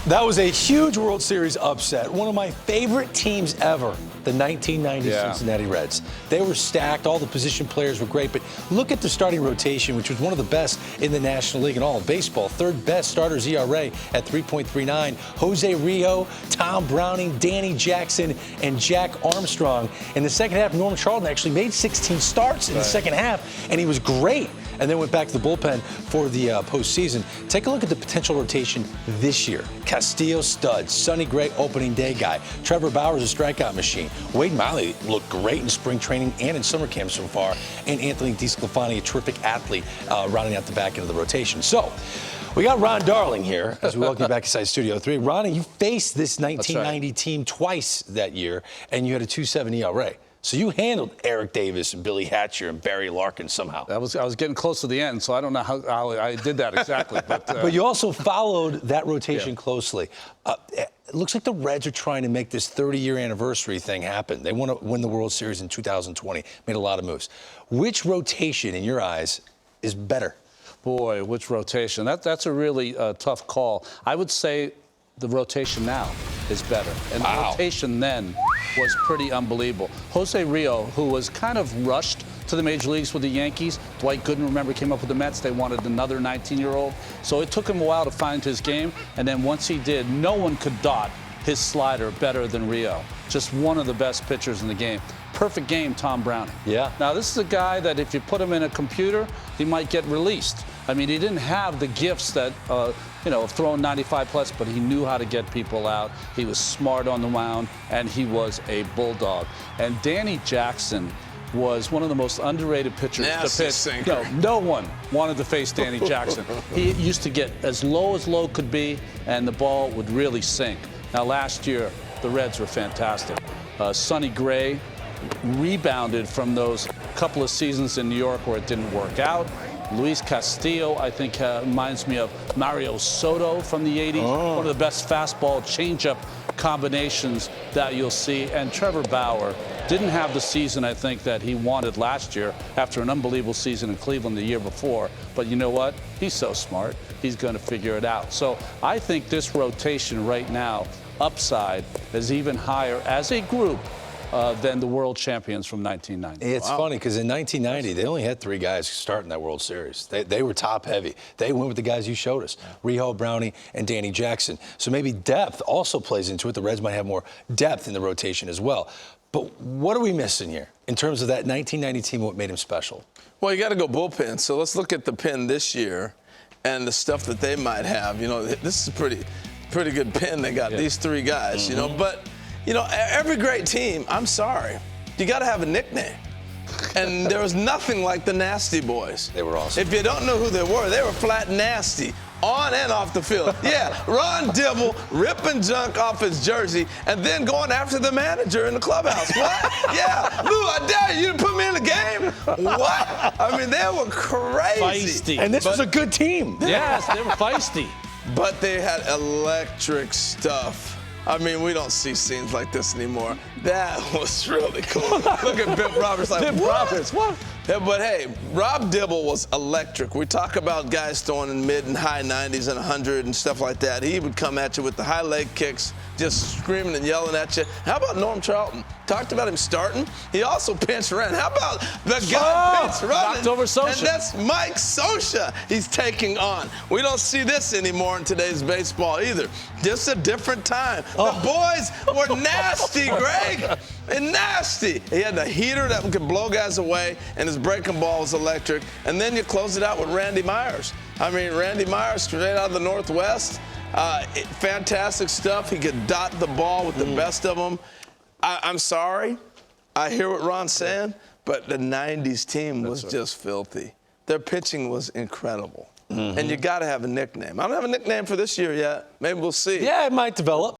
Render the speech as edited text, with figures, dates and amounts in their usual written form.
That was a huge World Series upset. One of my favorite teams ever, the 1990 Cincinnati Reds. They were stacked. All the position players were great. But look at the starting rotation, which was one of the best in the National League and all of baseball. Third best starters ERA at 3.39. Jose Rio, Tom Browning, Danny Jackson, and Jack Armstrong. In the second half, Norm Charlton actually made 16 starts in the second half, and he was great. And then went back to the bullpen for the postseason. Take a look at the potential rotation this year. Castillo stud, Sonny Gray opening day guy, Trevor Bauer's a strikeout machine, Wade Miley looked great in spring training and in summer camp so far, and Anthony DeSclafani, a terrific athlete, rounding out the back end of the rotation. So we got Ron Darling here as we welcome you back inside Studio 3. Ronnie, you faced this 1990 team twice that year, and you had a 2.7 ERA. So you handled Eric Davis and Billy Hatcher and Barry Larkin somehow. I was getting close to the end, so I don't know how I did that exactly. But you also followed that rotation closely. It looks like the Reds are trying to make this 30-year anniversary thing happen. They want to win the World Series in 2020. Made a lot of moves. Which rotation, in your eyes, is better? Boy, which rotation? That's a really tough call. I would say the rotation now is better. And the rotation then was pretty unbelievable. Jose Rio, who was kind of rushed to the major leagues with the Yankees. Dwight Gooden, remember, came up with the Mets. They wanted another 19-year-old. So it took him a while to find his game. And then once he did, no one could dot his slider better than Rio. Just one of the best pitchers in the game. Perfect game, Tom Browning. Yeah. Now, this is a guy that if you put him in a computer, he might get released. I mean, he didn't have the gifts that, of throwing 95 plus, but he knew how to get people out. He was smart on the mound, and he was a bulldog. And Danny Jackson was one of the most underrated pitchers to pitch. No one wanted to face Danny Jackson. He used to get as low could be, and the ball would really sink. Now, last year, the Reds were fantastic. Sonny Gray rebounded from those couple of seasons in New York where it didn't work out. Luis Castillo, I think, reminds me of Mario Soto from the 80s. One of the best fastball changeup combinations that you'll see. And Trevor Bauer didn't have the season, I think, that he wanted last year after an unbelievable season in Cleveland the year before. But you know what? He's so smart. He's going to figure it out. So I think this rotation right now, upside, is even higher as a group than the world champions from 1990. It's funny because in 1990, they only had 3 guys starting that World Series. They were top heavy. They went with the guys you showed us, Rio, Browning, and Danny Jackson. So maybe depth also plays into it. The Reds might have more depth in the rotation as well. But what are we missing here in terms of that 1990 team, what made them special? Well, you got to go bullpen. So let's look at the pen this year and the stuff that they might have. You know, this is a pretty good pen. They got these 3 guys, you know, but every great team, I'm sorry, you got to have a nickname. And there was nothing like the Nasty Boys. They were awesome. If you don't know who they were flat nasty on and off the field. Yeah, Ron Dibble ripping junk off his jersey and then going after the manager in the clubhouse. What? Yeah, Lou, I dare you to put me in the game. What? I mean, they were crazy. Feisty. And this was a good team. Yes, they were feisty. But they had electric stuff. I mean, we don't see scenes like this anymore. That was really cool. Look at Bip Roberts like, what? Yeah, but hey, Rob Dibble was electric. We talk about guys throwing in mid and high 90s and 100 and stuff like that. He would come at you with the high leg kicks, just screaming and yelling at you. How about Norm Charlton? Talked about him starting. He also pinched ran. How about the guy pinch running? Knocked over Socha. And that's Mike Socha he's taking on. We don't see this anymore in today's baseball either. Just a different time. The boys were nasty, Greg. And nasty. He had the heater that could blow guys away, and his breaking ball was electric. And then you close it out with Randy Myers. I mean, Randy Myers, straight out of the Northwest. Fantastic stuff. He could dot the ball with the best of them. I'm sorry. I hear what Ron's saying, but the 90s team was just filthy. Their pitching was incredible. And you got to have a nickname. I don't have a nickname for this year yet. Maybe we'll see. Yeah, it might develop.